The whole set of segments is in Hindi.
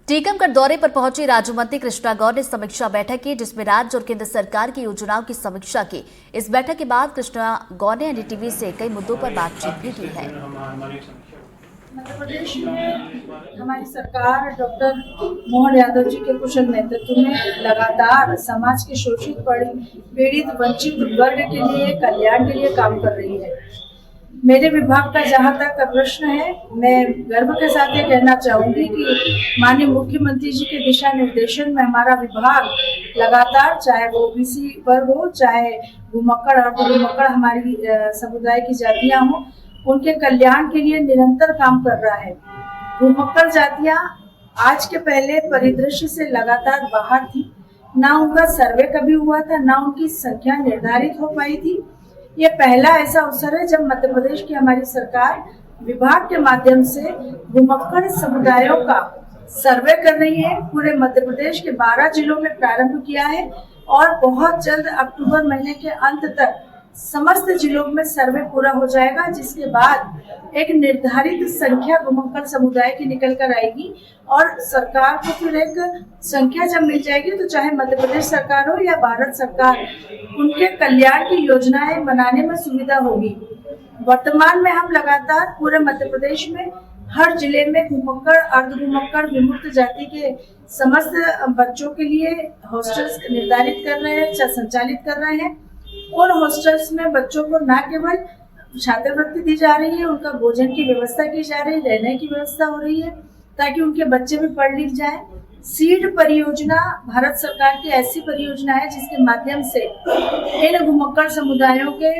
टीकमगढ़ दौरे पर पहुंची राज्य मंत्री कृष्णा गौर ने समीक्षा बैठक की, जिसमें राज्य और केंद्र सरकार की योजनाओं की समीक्षा की। इस बैठक के बाद कृष्णा गौर ने एनडीटीवी से कई मुद्दों पर बातचीत भी की है। मध्य प्रदेश में हमारी सरकार डॉक्टर मोहन यादव जी के कुशल नेतृत्व में लगातार समाज के शोषित पीड़ित वंचित वर्ग के लिए कल्याण के लिए काम कर रही है। मेरे विभाग का जहां तक प्रश्न है, मैं गर्व के साथ ये कहना चाहूंगी कि माननीय मुख्यमंत्री जी के दिशा निर्देशन में हमारा विभाग लगातार, चाहे वो ओबीसी वर्ग हो, चाहे घुमक्कड़ और घुमक्कड़ हमारी समुदाय की जातियां हो, उनके कल्याण के लिए निरंतर काम कर रहा है। घुमक्कड़ जातियां आज के पहले परिदृश्य से लगातार बाहर थी, ना उनका सर्वे कभी हुआ था, ना उनकी संख्या निर्धारित हो पाई थी। ये पहला ऐसा अवसर है जब मध्य प्रदेश की हमारी सरकार विभाग के माध्यम से घुमक्कड़ समुदायों का सर्वे कर रही है। पूरे मध्य प्रदेश के 12 जिलों में प्रारंभ किया है और बहुत जल्द अक्टूबर महीने के अंत तक समस्त जिलों में सर्वे पूरा हो जाएगा, जिसके बाद एक निर्धारित संख्या घुमक्कड़ समुदाय की निकल कर आएगी और सरकार को फिर एक संख्या जब मिल जाएगी तो चाहे मध्य प्रदेश सरकार हो या भारत सरकार, उनके कल्याण की योजनाएं बनाने में सुविधा होगी। वर्तमान में हम लगातार पूरे मध्य प्रदेश में हर जिले में घुमक्कड़, अर्ध घुमक्कड़, विमुक्त जाति के समस्त बच्चों के लिए हॉस्टल्स निर्धारित कर रहे हैं, संचालित कर रहे हैं। उन हॉस्टल्स में बच्चों को न केवल छात्रवृत्ति दी जा रही है, उनका भोजन की व्यवस्था की जा रही है, रहने की व्यवस्था हो रही है ताकि उनके बच्चे भी पढ़ लिख जाएं। सीड परियोजना भारत सरकार की ऐसी परियोजना है जिसके माध्यम से इन घुमक्कड़ समुदायों के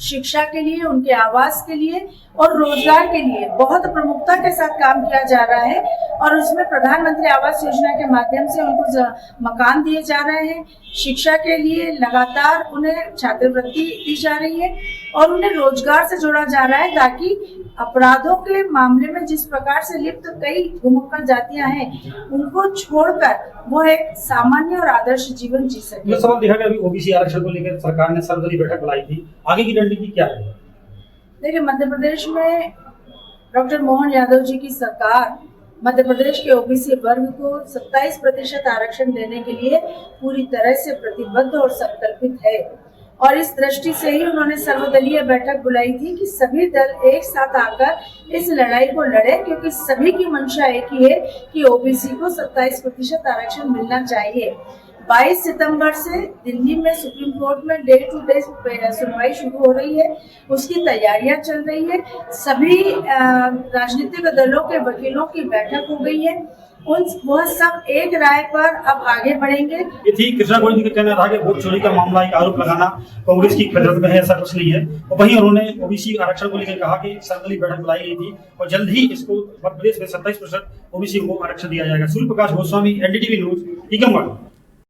शिक्षा के लिए, उनके आवास के लिए और रोजगार के लिए बहुत प्रमुखता के साथ काम किया जा रहा है और उसमें प्रधानमंत्री आवास योजना के माध्यम से उनको मकान दिए जा रहे हैं। शिक्षा के लिए लगातार उन्हें छात्रवृत्ति दी जा रही है और उन्हें रोजगार से जोड़ा जा रहा है ताकि अपराधों के मामले में जिस प्रकार से लिप्त कई घुमक्कड़ जातियां हैं, उनको छोड़कर वो एक सामान्य और आदर्श जीवन जी सके। ये सवाल देखा कि अभी ओबीसी आरक्षण को लेकर सरकार ने सर्वदलीय बैठक बुलाई थी, आगे की रणनीति क्या है? देखिए, मध्य प्रदेश में डॉक्टर मोहन यादव जी की सरकार मध्य प्रदेश के ओबीसी वर्ग को 27% आरक्षण देने के लिए पूरी तरह से प्रतिबद्ध और संकल्पित है और इस दृष्टि से ही उन्होंने सर्वदलीय बैठक बुलाई थी कि सभी दल एक साथ आकर इस लड़ाई को लड़े, क्योंकि सभी की मंशा एक ही है कि ओबीसी को 27% आरक्षण मिलना चाहिए। 22 सितंबर से दिल्ली में सुप्रीम कोर्ट में डे टू डे सुनवाई शुरू हो रही है, उसकी तैयारियां चल रही है। सभी राजनीतिक दलों के वकीलों की बैठक हो गई है, वह सब एक राय पर अब आगे बढ़ेंगे। ये थी कृष्णा गौर जी का कहना था कि वोट चोरी का मामला एक आरोप लगाना कांग्रेस की फितरत में है, ऐसा कुछ नहीं है। और वहीं उन्होंने ओबीसी आरक्षण को लेकर कहा कि सर्वदलीय बैठक बुलाई गई थी और जल्द ही इसको मध्य प्रदेश में 27% ओबीसी को आरक्षण दिया जाएगा। Surya Prakash Goswami, NDTV news, Tikamgarh.